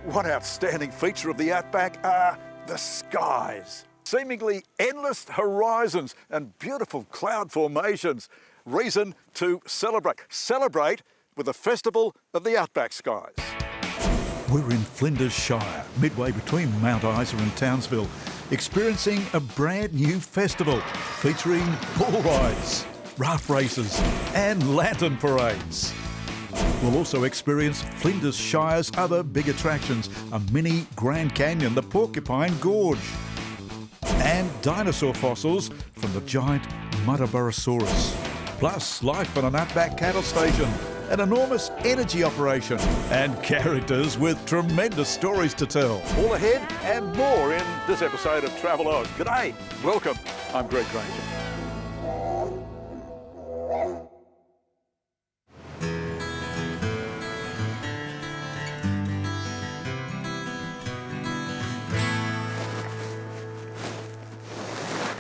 One outstanding feature of the Outback are the skies. Seemingly endless horizons and beautiful cloud formations. Reason to celebrate. Celebrate with the Festival of the Outback Skies. We're in Flinders Shire, midway between Mount Isa and Townsville, experiencing a brand new festival featuring bull rides, raft races and lantern parades. We'll also experience Flinders Shire's other big attractions, a mini Grand Canyon, the Porcupine Gorge, and dinosaur fossils from the giant Muttaburrasaurus, plus life on an Outback cattle station, an enormous energy operation, and characters with tremendous stories to tell. All ahead and more in this episode of Travel Oz. G'day, welcome. I'm Greg Granger.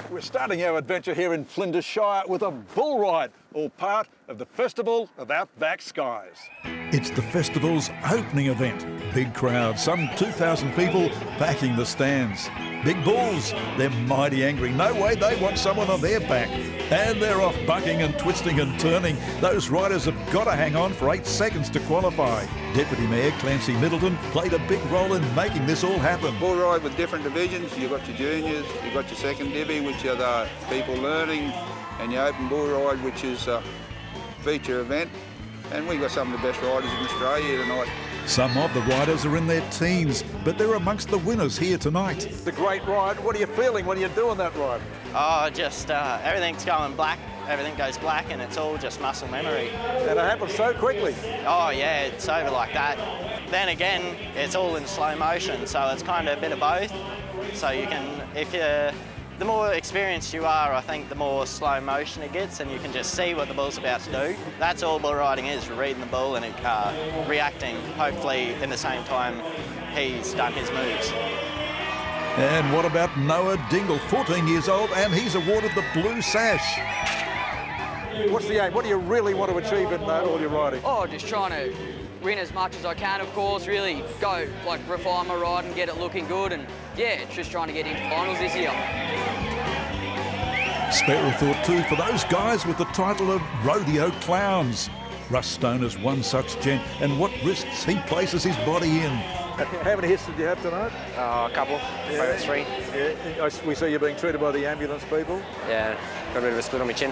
We're starting our adventure here in Flinders Shire with a bull ride, all part of the Festival of Outback Skies. It's the festival's opening event. Big crowd, some 2,000 people backing the stands. Big bulls, they're mighty angry. No way they want someone on their back. And they're off bucking and twisting and turning. Those riders have got to hang on for 8 seconds to qualify. Deputy Mayor Clancy Middleton played a big role in making this all happen. Bull ride with different divisions. You've got your juniors, you've got your second divvy, which are the people learning, and your open bull ride, which is a feature event. And we've got some of the best riders in Australia tonight. Some of the riders are in their teens, but they're amongst the winners here tonight. The great ride. What are you feeling when you're doing that ride? Oh, just everything's going black. Everything goes black and it's all just muscle memory. And it happens so quickly. Oh yeah, it's over like that. Then again, it's all in slow motion, so it's kind of a bit of both. So you can, the more experienced you are, I think the more slow motion it gets, and you can just see what the bull's about to do. That's all bull riding is, reading the bull and reacting, hopefully in the same time he's done his moves. And what about Noah Dingle, 14 years old, and he's awarded the blue sash. What's the aim? What do you really want to achieve in all your riding? Oh, just trying to win as much as I can, of course, really go, refine my ride and get it looking good, and yeah, just trying to get into finals this year. Spare a thought too for those guys with the title of rodeo clowns. Russ Stone is one such gent, and what risks he places his body in. How many hits did you have tonight? A couple, maybe 3. Yeah. We see you being treated by the ambulance people. Yeah, got a bit of a split on my chin.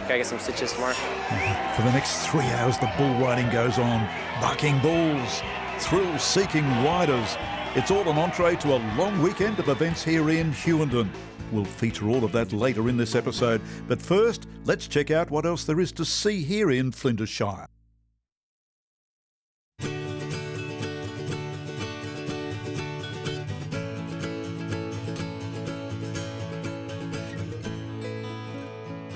Gotta get some stitches tomorrow. For the next 3 hours, the bull riding goes on. Bucking bulls, thrill-seeking riders. It's all an entree to a long weekend of events here in Hughenden. We'll feature all of that later in this episode. But first, let's check out what else there is to see here in Flinders Shire.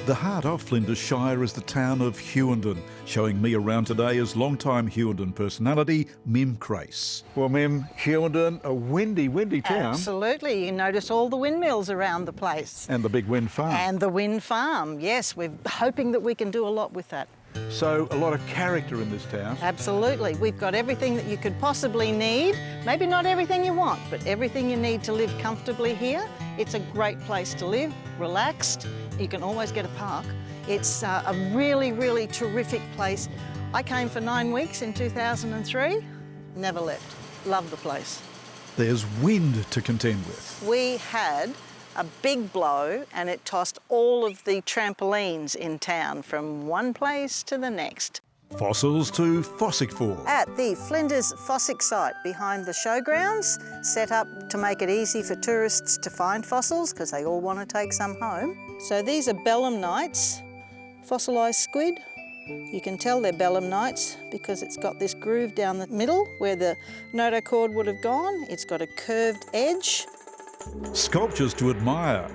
The heart of Flinders Shire is the town of Hughenden. Showing me around today is long-time Hughenden personality, Mim Crace. Well, Mim, Hughenden, a windy town. Absolutely. You notice all the windmills around the place. And the big wind farm. And the wind farm, yes. We're hoping that we can do a lot with that. So, a lot of character in this town. Absolutely. We've got everything that you could possibly need. Maybe not everything you want, but everything you need to live comfortably here. It's a great place to live, relaxed. You can always get a park. It's a really, really terrific place. I came for 9 weeks in 2003, never left. Love the place. There's wind to contend with. We had a big blow and it tossed all of the trampolines in town from one place to the next. Fossils to Fossick for. At the Flinders Fossick site behind the showgrounds, set up to make it easy for tourists to find fossils because they all want to take some home. So these are belemnites, fossilised squid. You can tell they're belemnites because it's got this groove down the middle where the notochord would have gone. It's got a curved edge. Sculptures to admire.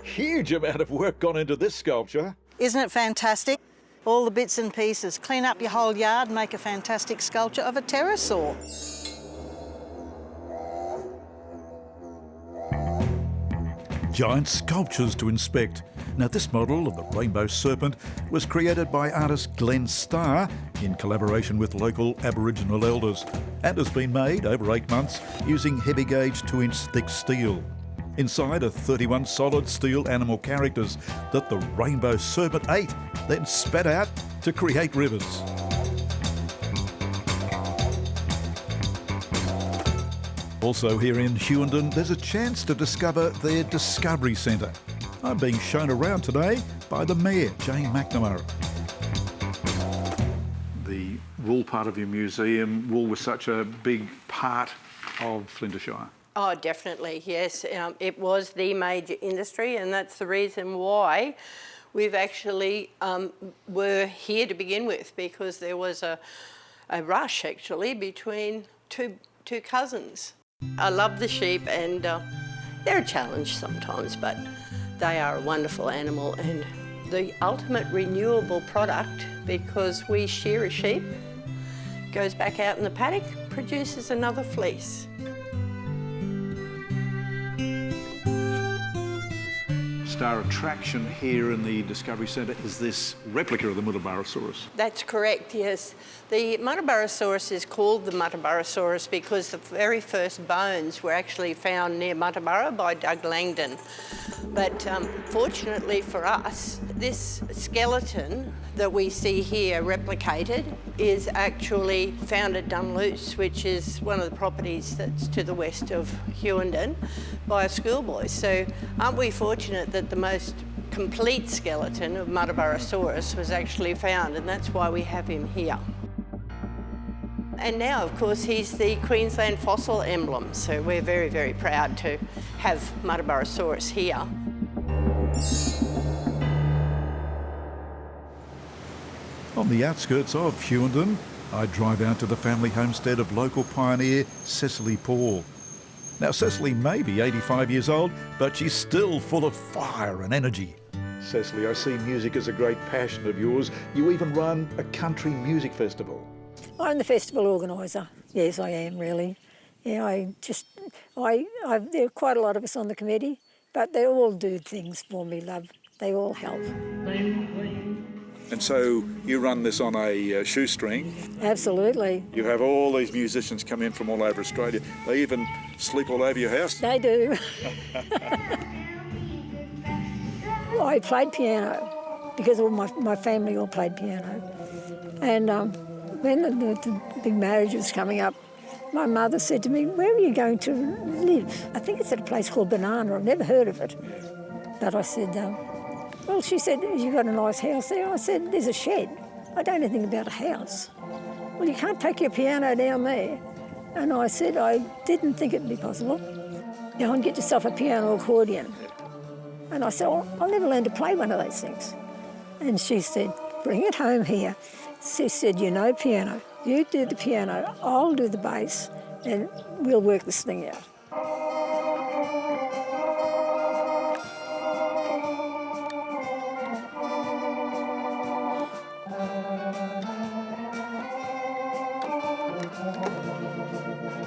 Huge amount of work gone into this sculpture. Isn't it fantastic? All the bits and pieces. Clean up your whole yard, make a fantastic sculpture of a pterosaur. Giant sculptures to inspect. Now, this model of the rainbow serpent was created by artist Glenn Starr in collaboration with local Aboriginal elders and has been made over 8 months using heavy gauge 2-inch thick steel. Inside are 31 solid steel animal characters that the rainbow serpent ate, then spat out to create rivers. Also here in Hughenden, there's a chance to discover their Discovery Centre. I'm being shown around today by the Mayor, Jane McNamara. The wool part of your museum, wool was such a big part of Flinders-Shire. Oh, definitely, yes. It was the major industry, and that's the reason why we've actually were here to begin with, because there was a rush actually between two cousins. I love the sheep, and they're a challenge sometimes, but they are a wonderful animal and the ultimate renewable product, because we shear a sheep, goes back out in the paddock, produces another fleece. Star attraction here in the Discovery Centre is this replica of the Muttaburrasaurus. That's correct, yes. The Muttaburrasaurus is called the Muttaburrasaurus because the very first bones were actually found near Muttaburra by Doug Langdon. But fortunately for us, this skeleton that we see here replicated is actually found at Dunluce, which is one of the properties that's to the west of Hughenden, by a schoolboy. So aren't we fortunate that the most complete skeleton of Muttaburrasaurus was actually found, and that's why we have him here. And now, of course, he's the Queensland fossil emblem, so we're very, very proud to have Muttaburrasaurus here. On the outskirts of Hughenden, I drive out to the family homestead of local pioneer Cecily Paul. Now, Cecily may be 85 years old, but she's still full of fire and energy. Cecily, I see music is a great passion of yours. You even run a country music festival. I'm the festival organiser. Yes, I am really. Yeah, there are quite a lot of us on the committee, but they all do things for me, love. They all help. And so you run this on a shoestring. Absolutely. You have all these musicians come in from all over Australia. They even sleep all over your house. They do. I played piano because all my family all played piano. And when the big marriage was coming up, my mother said to me, "Where are you going to live?" I think it's at a place called Banana. I've never heard of it. But I said, well, she said, "You got a nice house there?" I said, "There's a shed. I don't know anything about a house." "Well, you can't take your piano down there." And I said, I didn't think it'd be possible. Go and get yourself a piano accordion. And I said, I'll never learn to play one of those things. And she said, "Bring it home here." She said, "You know piano. You do the piano, I'll do the bass, and we'll work this thing out."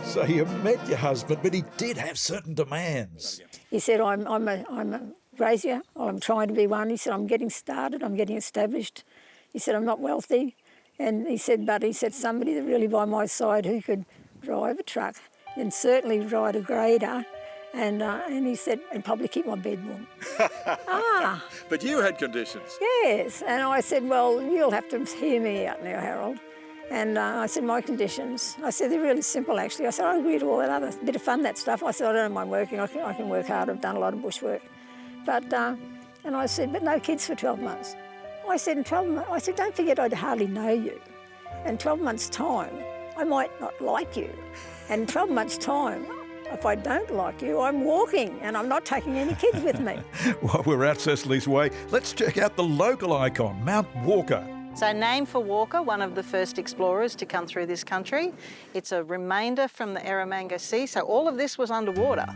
So you met your husband, but he did have certain demands. He said, I'm a brazier, I'm trying to be one. He said, "I'm getting started, I'm getting established." He said, "I'm not wealthy." And he said, somebody that really by my side who could drive a truck and certainly ride a grader. And he said, "and probably keep my bed warm." But you had conditions. Yes. And I said, "Well, you'll have to hear me out now, Harold." And I said, "My conditions." I said, "They're really simple, actually." I said, "I agree to all that other bit of fun, that stuff." I said, "I don't mind working. I can work hard. I've done a lot of bush work." But, and I said, "But no kids for 12 months. I said, "In 12 months, I said, don't forget I'd hardly know you. In 12 months' time, I might not like you. And in 12 months' time, if I don't like you, I'm walking and I'm not taking any kids with me." While we're out Cecily's way, let's check out the local icon, Mount Walker. So named for Walker, one of the first explorers to come through this country. It's a remainder from the Eromanga Sea, so all of this was underwater.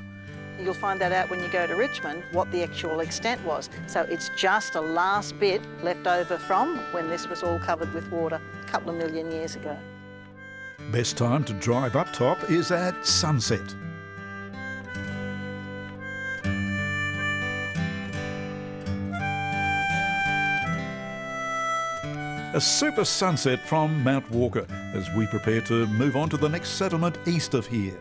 You'll find that out when you go to Richmond, what the actual extent was. So it's just a last bit left over from when this was all covered with water a couple of million years ago. Best time to drive up top is at sunset. A super sunset from Mount Walker as we prepare to move on to the next settlement east of here.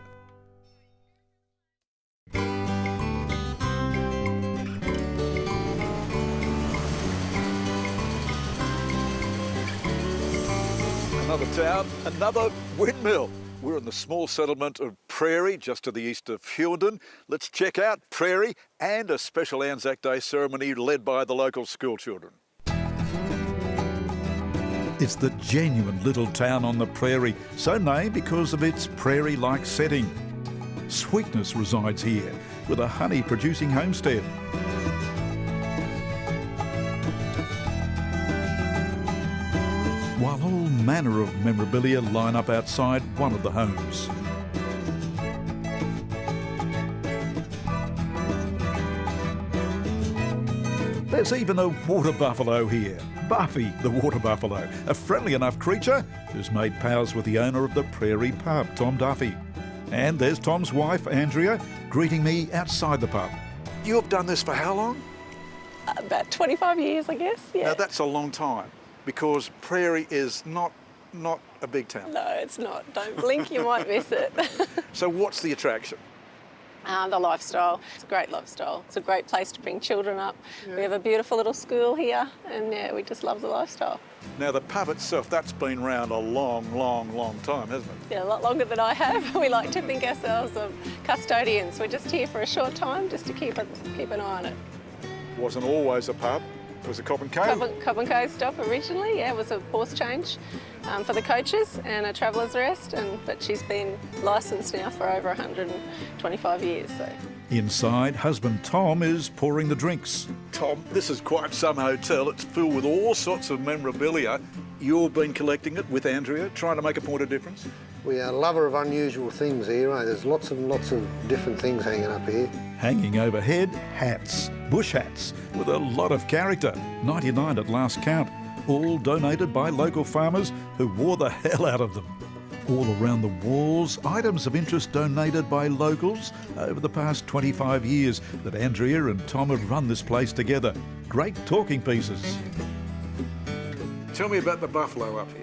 Another town, another windmill. We're in the small settlement of Prarie, just to the east of Hughenden. Let's check out Prarie and a special Anzac Day ceremony led by the local school children. It's the genuine little town on the prairie, so named because of its prairie-like setting. Sweetness resides here, with a honey-producing homestead. While all manner of memorabilia line up outside one of the homes. There's even a water buffalo here. Buffy, the water buffalo, a friendly enough creature who's made pals with the owner of the Prarie pub, Tom Duffy. And there's Tom's wife, Andrea, greeting me outside the pub. You've done this for how long? About 25 years, I guess, yeah. Now that's a long time, because Prarie is not a big town. No, it's not. Don't blink, you might miss it. So what's the attraction? The lifestyle. It's a great lifestyle. It's a great place to bring children up. Yeah. We have a beautiful little school here, and yeah, we just love the lifestyle. Now the pub itself, that's been around a long time, hasn't it? Yeah, a lot longer than I have. We like to think ourselves of custodians. We're just here for a short time, just to keep an eye on it. Wasn't always a pub. It was a Cobb and Co. Cobb and Co stop originally, yeah. It was a horse change for the coaches and a traveller's rest, but she's been licensed now for over 125 years. So. Inside, husband Tom is pouring the drinks. Tom, this is quite some hotel. It's filled with all sorts of memorabilia. You've been collecting it with Andrea, trying to make a point of difference? We are a lover of unusual things here, eh? There's lots and lots of different things hanging up here. Hanging overhead, hats, bush hats, with a lot of character, 99 at last count, all donated by local farmers who wore the hell out of them. All around the walls, items of interest donated by locals over the past 25 years that Andrea and Tom have run this place together. Great talking pieces. Tell me about the buffalo up here.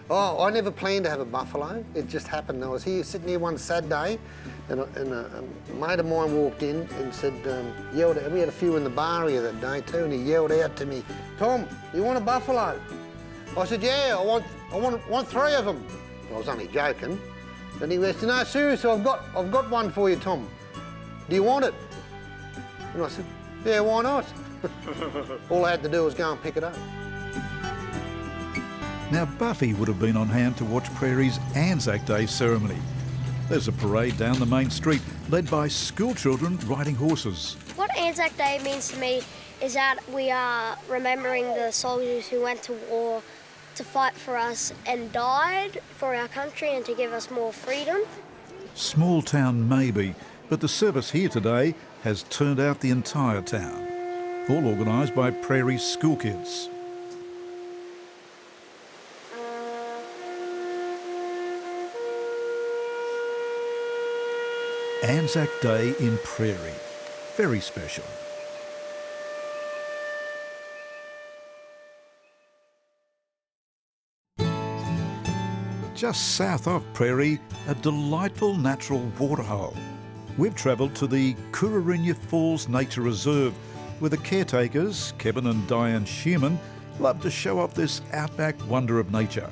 Oh, I never planned to have a buffalo. It just happened. I was here, sitting here one Saturday, and a mate of mine walked in and said, yelled out, we had a few in the bar here that day too, and he yelled out to me, Tom, you want a buffalo? I said, yeah, I want 3 of them. I was only joking. And he went, no, seriously, I've got one for you, Tom. Do you want it? And I said, yeah, why not? All I had to do was go and pick it up. Now, Buffy would have been on hand to watch Prarie's Anzac Day ceremony. There's a parade down the main street, led by school children riding horses. What Anzac Day means to me is that we are remembering the soldiers who went to war to fight for us and died for our country and to give us more freedom. Small town maybe, but the service here today has turned out the entire town. All organised by Prarie's school kids. Anzac Day in Prarie. Very special. Just south of Prarie, a delightful natural waterhole. We've travelled to the Kooroorinya Falls Nature Reserve, where the caretakers, Kevin and Diane Shearman, love to show off this outback wonder of nature.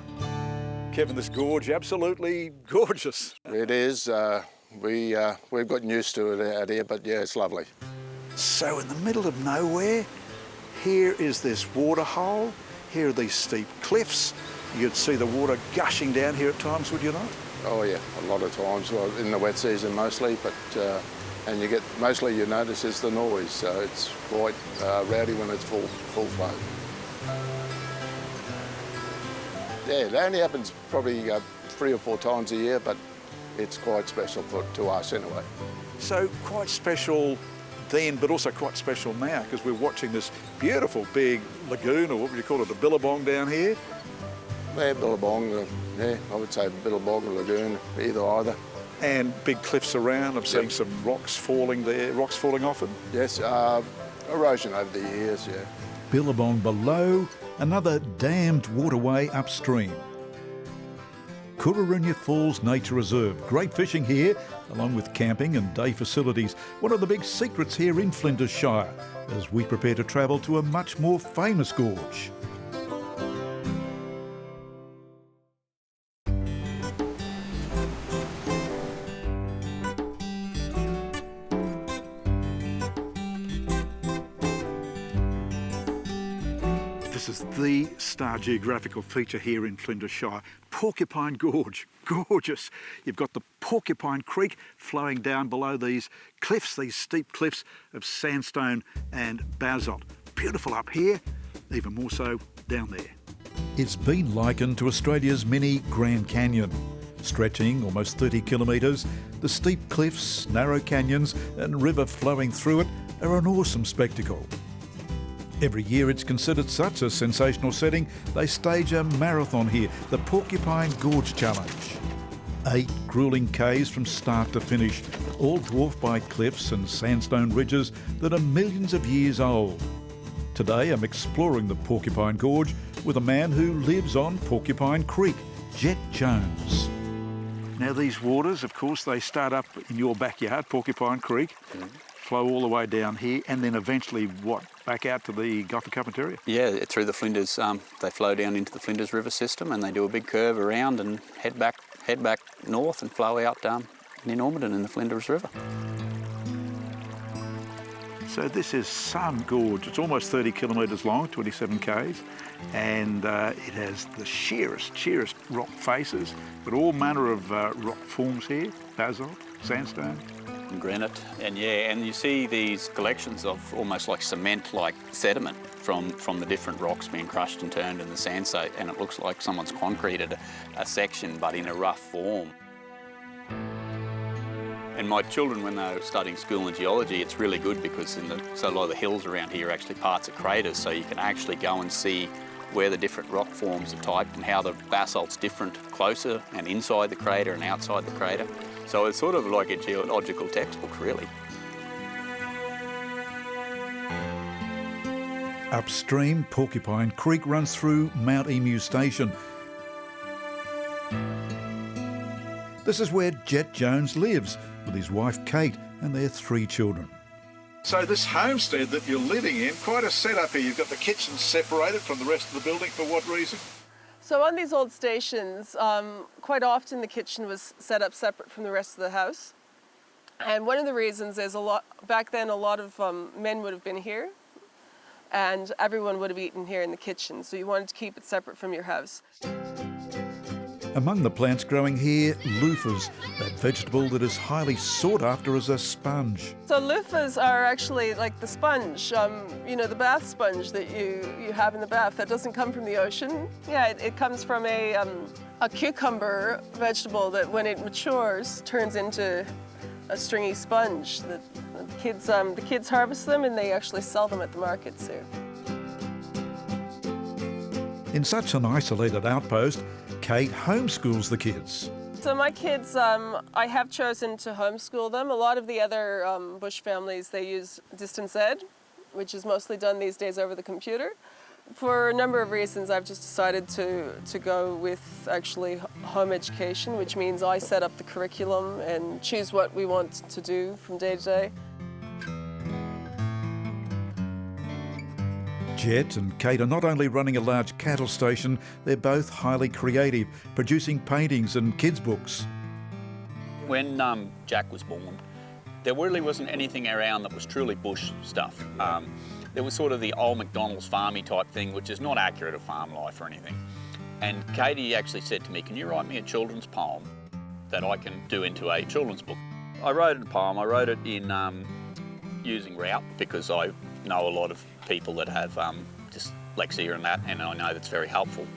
Kevin, this gorge, absolutely gorgeous. It is. We've gotten used to it out here, but yeah, it's lovely. So in the middle of nowhere, here is this waterhole, here are these steep cliffs. You'd see the water gushing down here at times, would you not? Oh yeah, a lot of times. Well, in the wet season mostly, but and you get mostly you notice is the noise, so it's quite rowdy when it's full flow. Yeah, it only happens probably 3 or 4 times a year, but it's quite special to us anyway. So quite special then, but also quite special now, because we're watching this beautiful big lagoon, or what would you call it, a billabong down here. Yeah, billabong, yeah, I would say billabong or lagoon, either. And big cliffs around. I'm seeing some rocks falling there. Rocks falling often? Yes, erosion over the years, yeah. Billabong below, another dammed waterway upstream. Kooroorinya Falls Nature Reserve. Great fishing here, along with camping and day facilities. One of the big secrets here in Flinders Shire, as we prepare to travel to a much more famous gorge. This is the star geographical feature here in Flinders Shire. Porcupine Gorge, gorgeous. You've got the Porcupine Creek flowing down below these cliffs, these steep cliffs of sandstone and basalt. Beautiful up here, even more so down there. It's been likened to Australia's mini Grand Canyon. Stretching almost 30 kilometres, the steep cliffs, narrow canyons and river flowing through it are an awesome spectacle. Every year it's considered such a sensational setting, they stage a marathon here, the Porcupine Gorge Challenge. 8 gruelling Ks from start to finish, all dwarfed by cliffs and sandstone ridges that are millions of years old. Today I'm exploring the Porcupine Gorge with a man who lives on Porcupine Creek, Jet Jones. Now these waters, of course, they start up in your backyard, Porcupine Creek. Flow all the way down here and then eventually, back out to the Gulf of Carpentaria? Yeah, through the Flinders, they flow down into the Flinders River system and they do a big curve around and head back north and flow out in Ormondon in the Flinders River. So this is some gorge. It's almost 30 kilometres long, 27 k's, and it has the sheerest rock faces, but all manner of rock forms here, basalt, sandstone. Granite, and you see these collections of almost like cement-like sediment from the different rocks being crushed and turned in the sandstone, and it looks like someone's concreted a section but in a rough form. And my children, when they were studying school in geology, it's really good because so a lot of the hills around here are actually parts of craters, so you can actually go and see where the different rock forms are typed and how the basalt's different closer and inside the crater and outside the crater. So it's sort of like a geological textbook, really. Upstream, Porcupine Creek runs through Mount Emu Station. This is where Jet Jones lives with his wife Kate and their 3 children. So this homestead that you're living in, quite a setup here. You've got the kitchen separated from the rest of the building. For what reason? So on these old stations, quite often the kitchen was set up separate from the rest of the house. And one of the reasons is back then a lot of men would have been here and everyone would have eaten here in the kitchen. So you wanted to keep it separate from your house. Among the plants growing here, loofahs, that vegetable that is highly sought after as a sponge. So loofahs are actually like the sponge, you know, the bath sponge that you have in the bath that doesn't come from the ocean. Yeah, it comes from a cucumber vegetable that when it matures turns into a stringy sponge. The kids harvest them and they actually sell them at the markets here. In such an isolated outpost, Kate homeschools the kids. So my kids, I have chosen to homeschool them. A lot of the other bush families, they use distance ed, which is mostly done these days over the computer. For a number of reasons, I've just decided to go with actually home education, which means I set up the curriculum and choose what we want to do from day to day. Jet and Kate are not only running a large cattle station, they're both highly creative, producing paintings and kids' books. When Jack was born, there really wasn't anything around that was truly bush stuff. There was sort of the old McDonald's farmy type thing, which is not accurate of farm life or anything. And Katie actually said to me, "Can you write me a children's poem that I can do into a children's book?" I wrote a poem. I wrote it in using Raft because I know a lot of people that have dyslexia and that, and I know that's very helpful.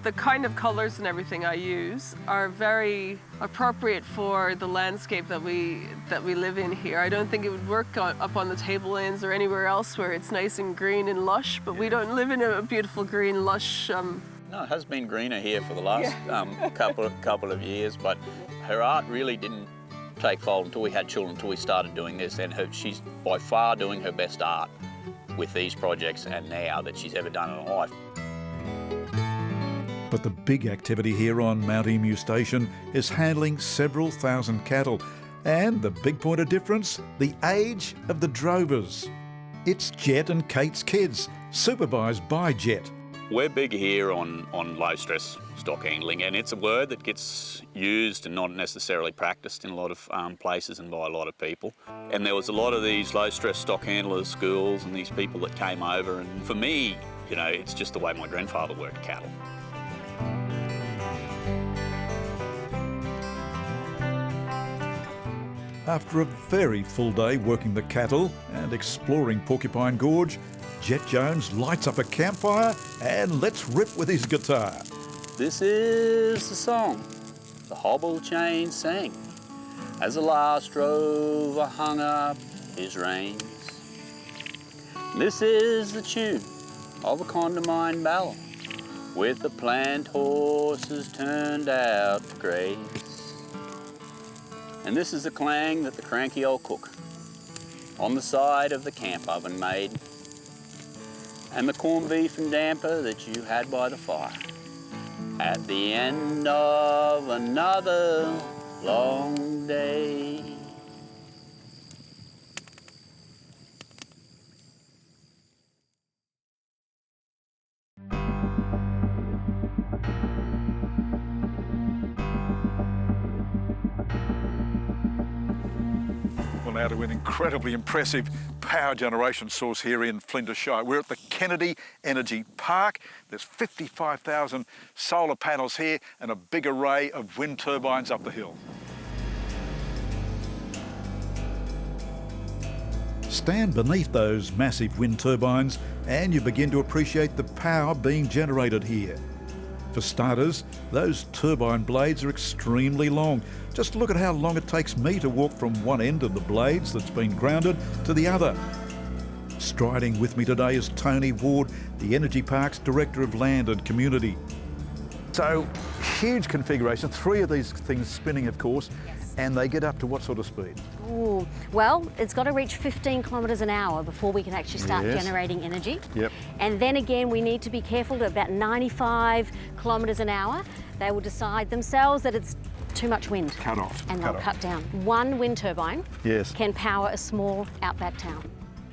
The kind of colours and everything I use are very appropriate for the landscape that we live in here. I don't think it would work up on the tablelands or anywhere else where it's nice and green and lush, but we don't live in a beautiful green, lush... No, it has been greener here for the last couple of years, but her art really didn't take fold until we had children, until we started doing this, and she's by far doing her best art with these projects and now that she's ever done in her life. But the big activity here on Mount Emu Station is handling several thousand cattle. And the big point of difference, the age of the drovers. It's Jet and Kate's kids, supervised by Jet. We're big here on low-stress stock handling, and it's a word that gets used and not necessarily practiced in a lot of places and by a lot of people. And there was a lot of these low-stress stock handlers, schools, and these people that came over. And for me, you know, it's just the way my grandfather worked cattle. After a very full day working the cattle and exploring Porcupine Gorge, Jet Jones lights up a campfire and lets rip with his guitar. This is the song the hobble chain sang as the last drover hung up his reins. This is the tune of a condamine ballad with the plant horses turned out to graze. And this is the clang that the cranky old cook on the side of the camp oven made, and the corned beef and damper that you had by the fire at the end of another long day. Now to an incredibly impressive power generation source here in Flinders Shire. We're at the Kennedy Energy Park. There's 55,000 solar panels here and a big array of wind turbines up the hill. Stand beneath those massive wind turbines and you begin to appreciate the power being generated here. For starters, those turbine blades are extremely long. Just look at how long it takes me to walk from one end of the blades that's been grounded to the other. Striding with me today is Tony Ward, the Energy Park's Director of Land and Community. So, huge configuration, 3 of these things spinning, of course, and they get up to what sort of speed? Ooh, well, it's got to reach 15 kilometres an hour before we can actually start generating energy. Yep. And then again, we need to be careful to about 95 kilometres an hour. They will decide themselves that it's too much wind. Cut off. And they'll cut down. One wind turbine can power a small outback town.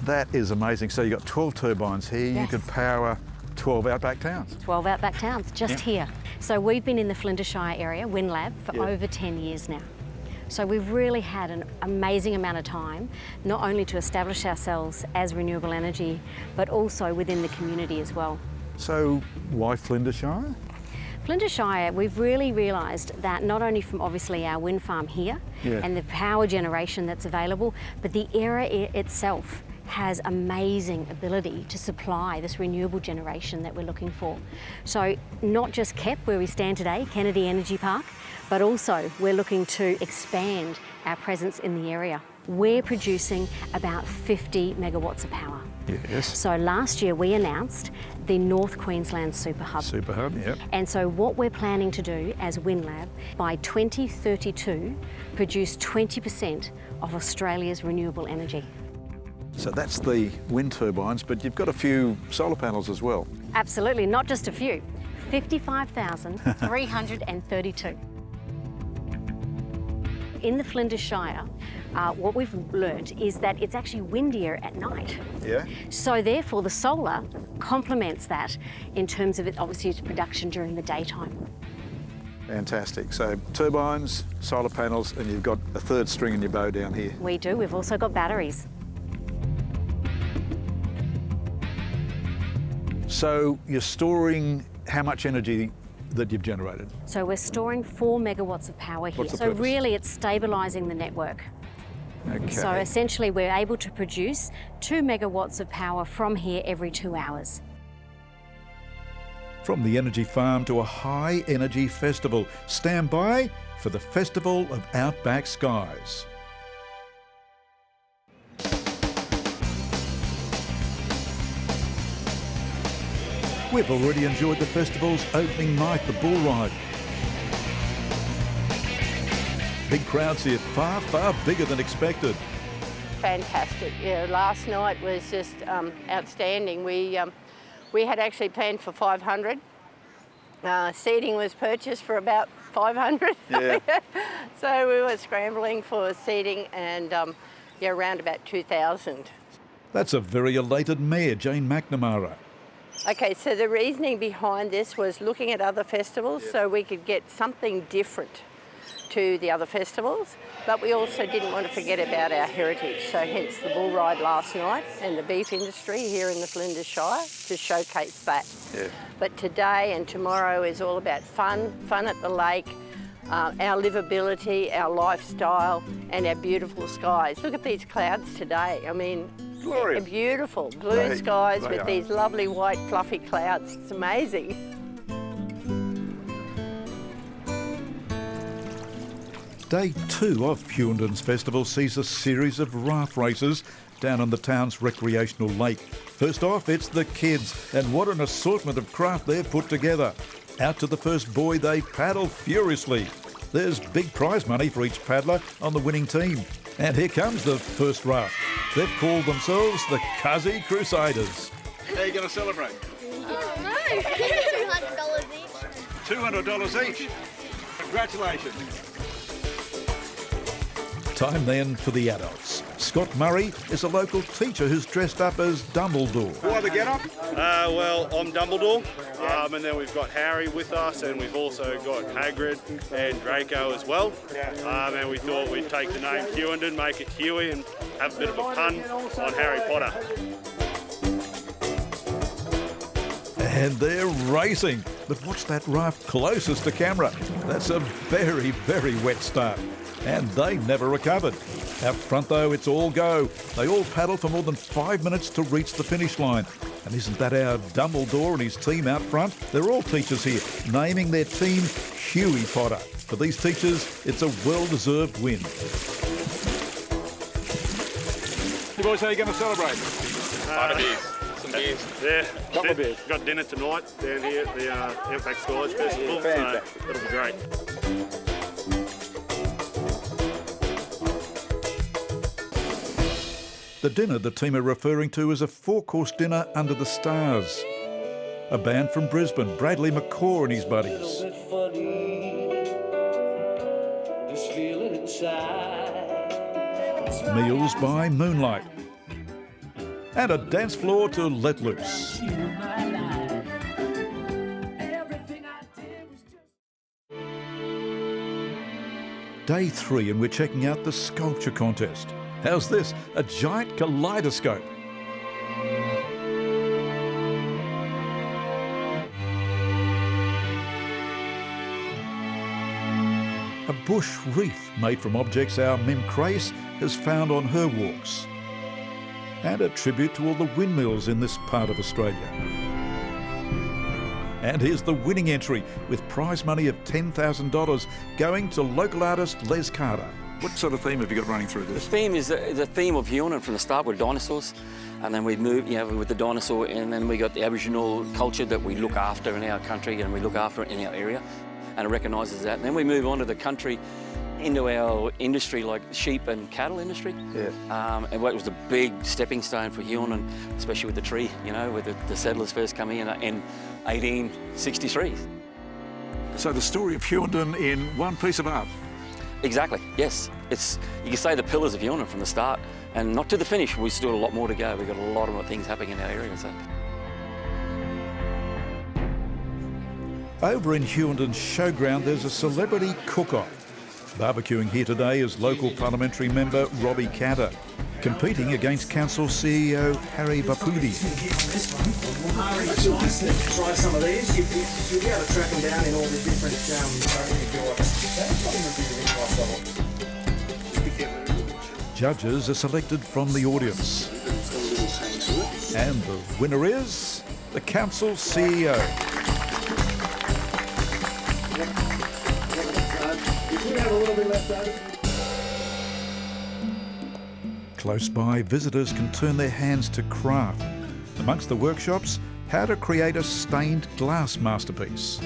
That is amazing. So you've got 12 turbines here. You could power 12 outback towns. 12 outback towns, just here. So we've been in the Flinders Shire area, Wind Lab, for over 10 years now. So we've really had an amazing amount of time, not only to establish ourselves as renewable energy, but also within the community as well. So why Flinders Shire? Flinders Shire, we've really realised that not only from obviously our wind farm here and the power generation that's available, but the area itself has amazing ability to supply this renewable generation that we're looking for. So not just KEP, where we stand today, Kennedy Energy Park, but also we're looking to expand our presence in the area. We're producing about 50 megawatts of power. Yes. So last year we announced the North Queensland Super Hub. Super Hub, yep. And so what we're planning to do as WindLab, by 2032, produce 20% of Australia's renewable energy. So that's the wind turbines, but you've got a few solar panels as well. Absolutely, not just a few. 55,332. In the Flinders Shire, what we've learned is that it's actually windier at night. Yeah. So therefore the solar complements that in terms of obviously its production during the daytime. Fantastic. So turbines, solar panels, and you've got a third string in your bow down here. We do. We've also got batteries. So you're storing how much energy that you've generated? So we're storing 4 megawatts of power here. What's the so purpose? really it's stabilising the network. Okay. So essentially we're able to produce 2 megawatts of power from here every 2 hours. From the energy farm to a high energy festival. Stand by for the Festival of Outback Skies. We've already enjoyed the festival's opening night, the bull ride. Big crowds here, far, far bigger than expected. Fantastic. Yeah, last night was just outstanding. We had actually planned for 500. Seating was purchased for about 500. Yeah. So we were scrambling for seating and around about 2,000. That's a very elated mayor, Jane McNamara. Okay, so the reasoning behind this was looking at other festivals so we could get something different to the other festivals, but we also didn't want to forget about our heritage, so hence the bull ride last night and the beef industry here in the Flinders Shire to showcase that. Yeah. But today and tomorrow is all about fun at the lake, our livability, our lifestyle and our beautiful skies. Look at these clouds today. I mean, glorious. Beautiful blue skies with these lovely white fluffy clouds. It's amazing. Day 2 of Hughdenden's festival sees a series of raft races down on the town's recreational lake. First off, it's the kids, and what an assortment of craft they've put together. Out to the first buoy, they paddle furiously. There's big prize money for each paddler on the winning team. And here comes the first raft. They've called themselves the Cuzzy Crusaders. How are you going to celebrate? Oh no, $200 each. $200 each. Congratulations. Time then for the adults. Scott Murray is a local teacher who's dressed up as Dumbledore. Why the get up? Well, I'm Dumbledore, and then we've got Harry with us, and we've also got Hagrid and Draco as well. And we thought we'd take the name Hughenden, make it Huey, and have a bit of a pun on Harry Potter. And they're racing. But watch that raft closest to camera. That's a very, very wet start. And they never recovered. Out front though, it's all go. They all paddle for more than 5 minutes to reach the finish line. And isn't that our Dumbledore and his team out front? They're all teachers here, naming their team Huey Potter. For these teachers, it's a well-deserved win. You boys, how are you going to celebrate? Some beers. Yeah, couple of beers. Got dinner tonight down here at the Outback Skies Festival, so it'll be great. The dinner the team are referring to is a 4-course dinner under the stars. A band from Brisbane, Bradley McCaw and his buddies. Meals by moonlight. And a dance floor to let loose. Day 3 and we're checking out the sculpture contest. How's this? A giant kaleidoscope. A bush wreath made from objects our Mim Crace has found on her walks. And a tribute to all the windmills in this part of Australia. And here's the winning entry with prize money of $10,000 going to local artist Les Carter. What sort of theme have you got running through this? The theme is the theme of Hughenden from the start with dinosaurs, and then we moved, with the dinosaur, and then we got the Aboriginal culture that we look after in our country and we look after in our area, and it recognises that. And then we move on to the country into our industry, like sheep and cattle industry. Yeah. And what was the big stepping stone for Hughenden, especially with the tree, with the settlers first coming in 1863. So the story of Hughenden in one piece of art. Exactly, yes. You can say the pillars of Hughenden from the start, and not to the finish. We've still got a lot more to go. We've got a lot of things happening in our area. So. Over in Hughdenden's showground, there's a celebrity cook-off. Barbecuing here today is local parliamentary member Robbie Cantor, competing against council CEO Harry Bapudi. Try some of these. You'll be able to track them down in all the different Judges are selected from the audience. And the winner is the council CEO. Close by, visitors can turn their hands to craft. Amongst the workshops, how to create a stained glass masterpiece.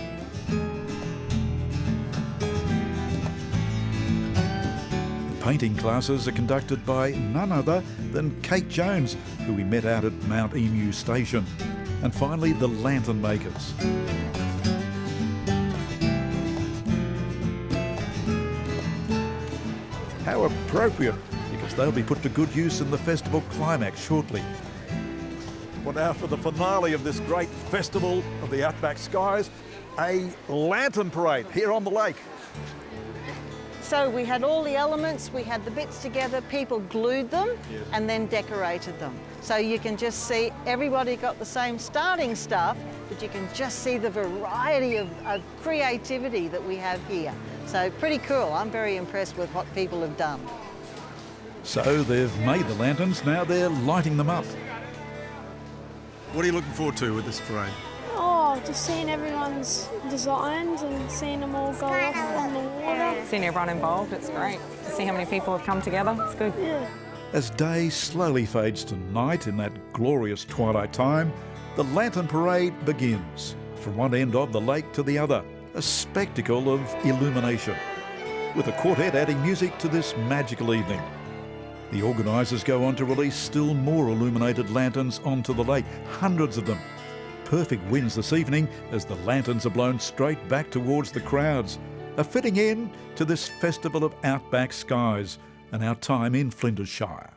The painting classes are conducted by none other than Kate Jones, who we met out at Mount Emu Station. And finally, the lantern makers. How appropriate, because they'll be put to good use in the festival climax shortly. Well, now for the finale of this great festival of the Outback Skies, a lantern parade here on the lake. So we had all the elements, we had the bits together, people glued them and then decorated them. So you can just see everybody got the same starting stuff, but you can just see the variety of creativity that we have here. So pretty cool. I'm very impressed with what people have done. So they've made the lanterns, now they're lighting them up. What are you looking forward to with this parade? Oh, just seeing everyone's designs and seeing them all go off on the water. Seeing everyone involved, it's great. To see how many people have come together, it's good. Yeah. As day slowly fades to night in that glorious twilight time, the lantern parade begins. From one end of the lake to the other, a spectacle of illumination, with a quartet adding music to this magical evening. The organisers go on to release still more illuminated lanterns onto the lake, hundreds of them. Perfect winds this evening as the lanterns are blown straight back towards the crowds. A fitting end to this festival of Outback Skies and our time in Flinders Shire.